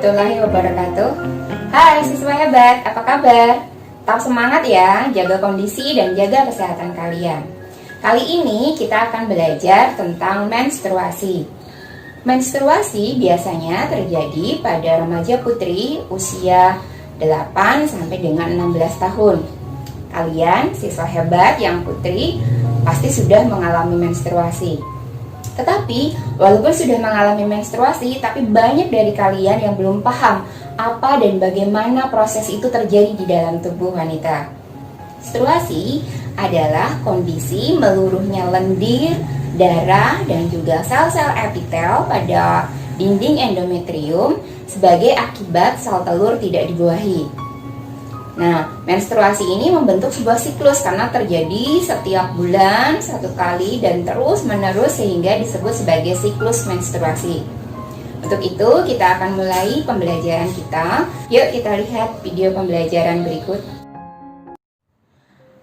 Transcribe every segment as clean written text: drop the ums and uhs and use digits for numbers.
warahmatullahi wabarakatuh. Hai siswa hebat, apa kabar? Tetap semangat ya, jaga kondisi dan jaga kesehatan kalian. Kali ini kita akan belajar tentang menstruasi. Menstruasi biasanya terjadi pada remaja putri usia 8 sampai dengan 16 tahun. Kalian siswa hebat yang putri pasti sudah mengalami menstruasi. Tetapi, walaupun sudah mengalami menstruasi, tapi banyak dari kalian yang belum paham apa dan bagaimana proses itu terjadi di dalam tubuh wanita. Menstruasi adalah kondisi meluruhnya lendir, darah, dan juga sel-sel epitel pada dinding endometrium sebagai akibat sel telur tidak dibuahi. Nah, menstruasi ini membentuk sebuah siklus karena terjadi setiap bulan satu kali dan terus menerus sehingga disebut sebagai siklus menstruasi. Untuk itu kita akan mulai pembelajaran kita. Yuk kita lihat video pembelajaran berikut.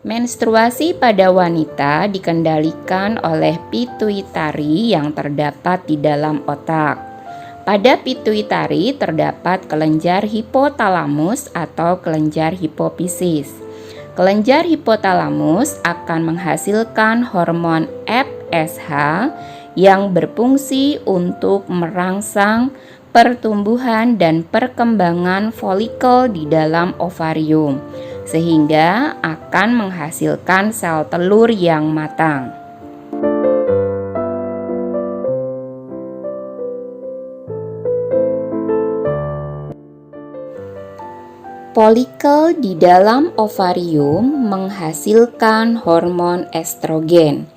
Menstruasi pada wanita dikendalikan oleh pituitari yang terdapat di dalam otak. Pada pituitari terdapat kelenjar hipotalamus atau kelenjar hipofisis. Kelenjar hipotalamus akan menghasilkan hormon FSH yang berfungsi untuk merangsang pertumbuhan dan perkembangan folikel di dalam ovarium, sehingga akan menghasilkan sel telur yang matang. Folikel di dalam ovarium menghasilkan hormon estrogen.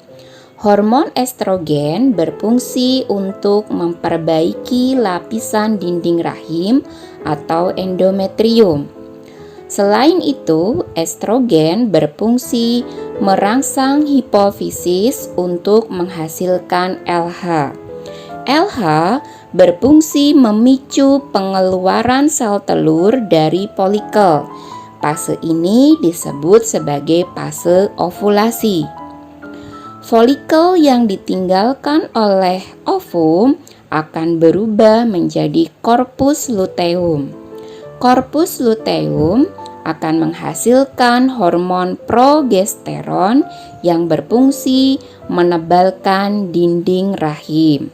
Hormon estrogen berfungsi untuk memperbaiki lapisan dinding rahim atau endometrium. Selain itu, estrogen berfungsi merangsang hipofisis untuk menghasilkan LH. LH berfungsi memicu pengeluaran sel telur dari folikel. Fase ini disebut sebagai fase ovulasi. Folikel yang ditinggalkan oleh ovum akan berubah menjadi corpus luteum. Corpus luteum akan menghasilkan hormon progesteron yang berfungsi menebalkan dinding rahim.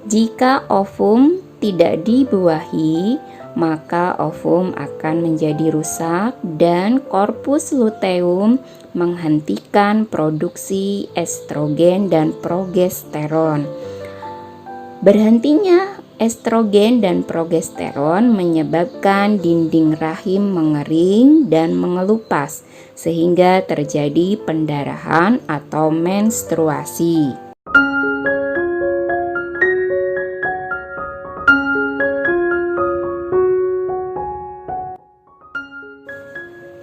Jika ovum tidak dibuahi, maka ovum akan menjadi rusak dan corpus luteum menghentikan produksi estrogen dan progesteron. Berhentinya estrogen dan progesteron menyebabkan dinding rahim mengering dan mengelupas, sehingga terjadi pendarahan atau menstruasi.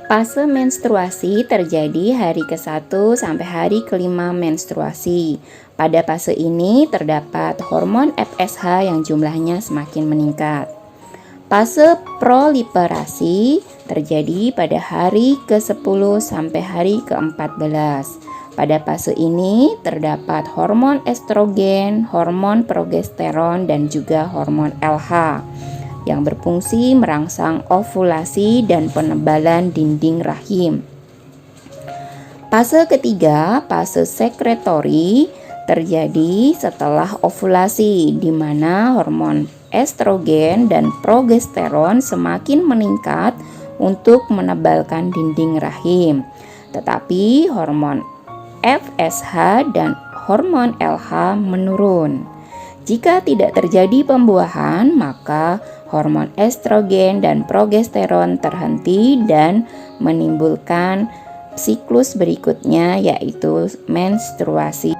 Fase menstruasi terjadi hari ke-1 sampai hari ke-5 menstruasi. Pada fase ini terdapat hormon FSH yang jumlahnya semakin meningkat. Fase proliferasi terjadi pada hari ke-10 sampai hari ke-14. Pada fase ini terdapat hormon estrogen, hormon progesteron, dan juga hormon LH yang berfungsi merangsang ovulasi dan penebalan dinding rahim. Fase ketiga, fase sekretori, terjadi setelah ovulasi, di mana hormon estrogen dan progesteron semakin meningkat untuk menebalkan dinding rahim. Tetapi hormon FSH dan hormon LH menurun. Jika tidak terjadi pembuahan, maka hormon estrogen dan progesteron terhenti dan menimbulkan siklus berikutnya, yaitu menstruasi.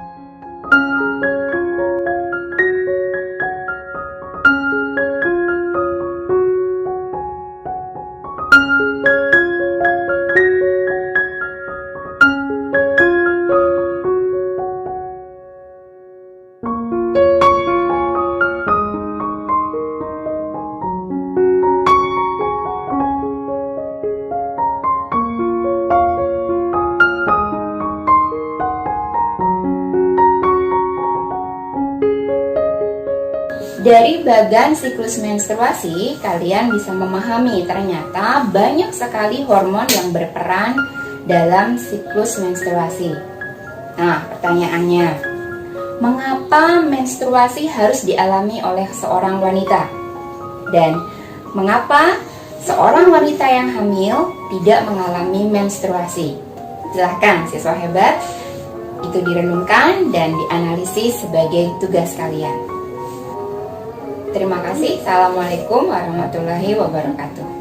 Dari bagan siklus menstruasi, kalian bisa memahami ternyata banyak sekali hormon yang berperan dalam siklus menstruasi. Nah, pertanyaannya, mengapa menstruasi harus dialami oleh seorang wanita? Dan mengapa seorang wanita yang hamil tidak mengalami menstruasi? Silahkan siswa hebat, itu direnungkan dan dianalisis sebagai tugas kalian. Terima kasih. Assalamualaikum warahmatullahi wabarakatuh.